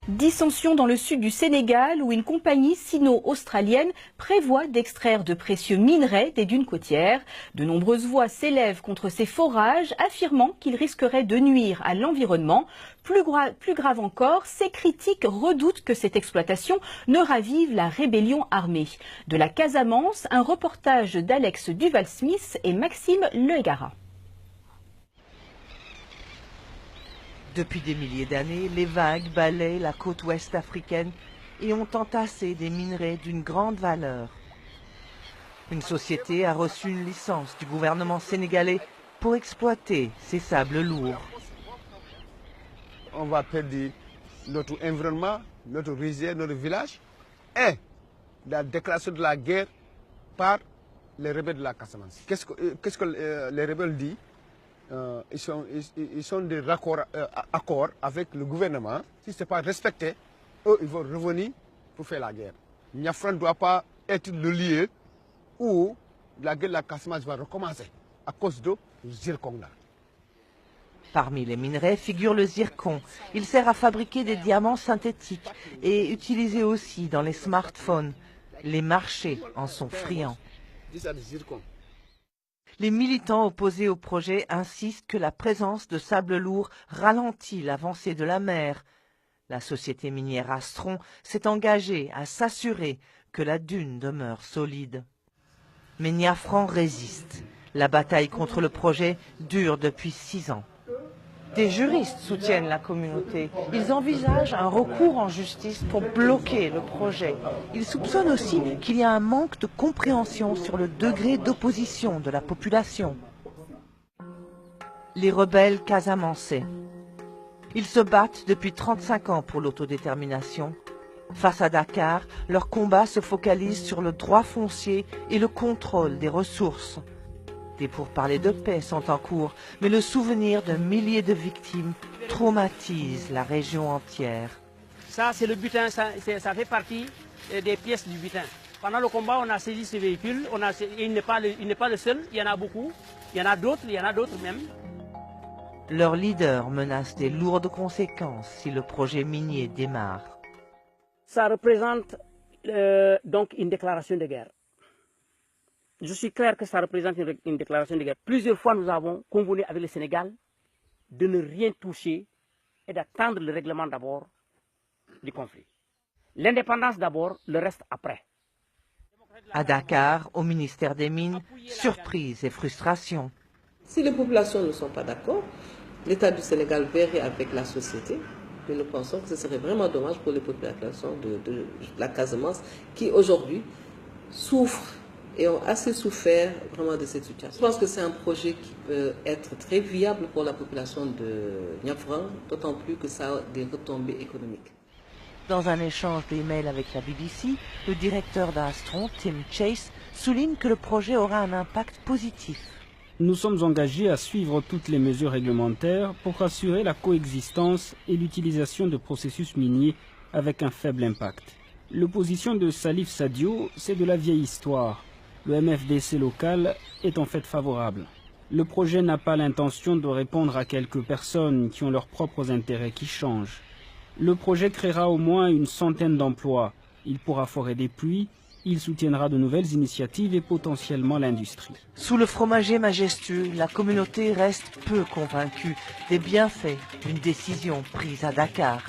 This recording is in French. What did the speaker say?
Dissension dans le sud du Sénégal où une compagnie sino-australienne prévoit d'extraire de précieux minerais des dunes côtières. De nombreuses voix s'élèvent contre ces forages, affirmant qu'ils risqueraient de nuire à l'environnement. Plus grave encore, ces critiques redoutent que cette exploitation ne ravive la rébellion armée. De la Casamance, un reportage d'Alex Duval-Smith et Maxime Legara. Depuis des milliers d'années, les vagues balayent la côte ouest africaine et ont entassé des minerais d'une grande valeur. Une société a reçu une licence du gouvernement sénégalais pour exploiter ces sables lourds. On va perdre notre environnement, notre rizière, notre village et la déclaration de la guerre par les rebelles de la Casamance. Qu'est-ce que les rebelles disent? Ils sont des accords avec le gouvernement. Si ce n'est pas respecté, eux, ils vont revenir pour faire la guerre. Niafran ne doit pas être le lieu où la guerre de la Casamance va recommencer à cause de zircon. Parmi les minerais figure le zircon. Il sert à fabriquer des diamants synthétiques et utilisé aussi dans les smartphones. Les marchés en sont friands. Les militants opposés au projet insistent que la présence de sable lourd ralentit l'avancée de la mer. La société minière Astron s'est engagée à s'assurer que la dune demeure solide. Mais Niafran résiste. La bataille contre le projet dure depuis 6 ans. Des juristes soutiennent la communauté. Ils envisagent un recours en justice pour bloquer le projet. Ils soupçonnent aussi qu'il y a un manque de compréhension sur le degré d'opposition de la population. Les rebelles casamançais. Ils se battent depuis 35 ans pour l'autodétermination. Face à Dakar, leur combat se focalise sur le droit foncier et le contrôle des ressources. Des pourparlers de paix sont en cours, mais le souvenir de milliers de victimes traumatise la région entière. Ça, c'est le butin, ça fait partie des pièces du butin. Pendant le combat, on a saisi ce véhicule, il n'est pas le seul, il y en a beaucoup, il y en a d'autres même. Leur leader menace des lourdes conséquences si le projet minier démarre. Ça représente donc une déclaration de guerre. Je suis clair que ça représente une déclaration de guerre. Plusieurs fois, nous avons convenu avec le Sénégal de ne rien toucher et d'attendre le règlement d'abord du conflit. L'indépendance d'abord, le reste après. À Dakar, au ministère des Mines, surprise et frustration. Si les populations ne sont pas d'accord, l'État du Sénégal verrait avec la société. Mais nous pensons que ce serait vraiment dommage pour les populations de la Casamance qui aujourd'hui souffrent et ont assez souffert vraiment de cette situation. Je pense que c'est un projet qui peut être très viable pour la population de Niafran, d'autant plus que ça a des retombées économiques. Dans un échange d'emails avec la BBC, le directeur d'Astron, Tim Chase, souligne que le projet aura un impact positif. Nous sommes engagés à suivre toutes les mesures réglementaires pour assurer la coexistence et l'utilisation de processus miniers avec un faible impact. L'opposition de Salif Sadio, c'est de la vieille histoire. Le MFDC local est en fait favorable. Le projet n'a pas l'intention de répondre à quelques personnes qui ont leurs propres intérêts qui changent. Le projet créera au moins une centaine d'emplois. Il pourra forer des pluies, il soutiendra de nouvelles initiatives et potentiellement l'industrie. Sous le fromager majestueux, la communauté reste peu convaincue des bienfaits d'une décision prise à Dakar.